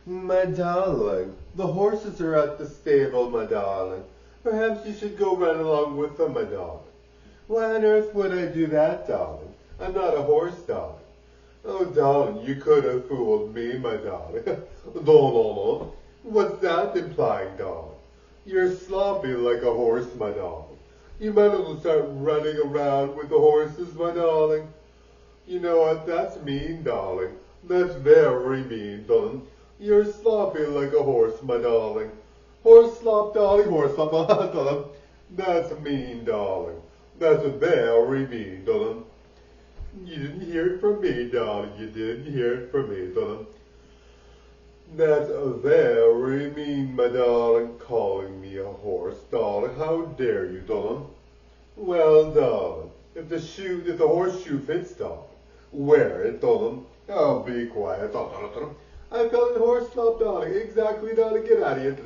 My darling, the horses are at the stable, my darling. Perhaps you should go run along with them, my darling. Why on earth would I do that, darling? I'm not a horse, darling. Oh, darling, you could have fooled me, my darling. No. What's that implying, darling? You're sloppy like a horse, my darling. You might as well start running around with the horses, my darling. You know what? That's mean, darling. That's very mean, darling. You're sloppy like a horse, my darling. Horse slop, darling, horse slop, darling. That's mean, darling. That's very mean, darling. You didn't hear it from me, darling. You didn't hear it from me, darling. That's very mean, my darling, calling me a horse, darling. How dare you, darling? Well, darling, if the horseshoe fits, darling, wear it, darling. Oh, be quiet, darling. I'm calling horse slop, darling. Exactly, darling. Get out of here.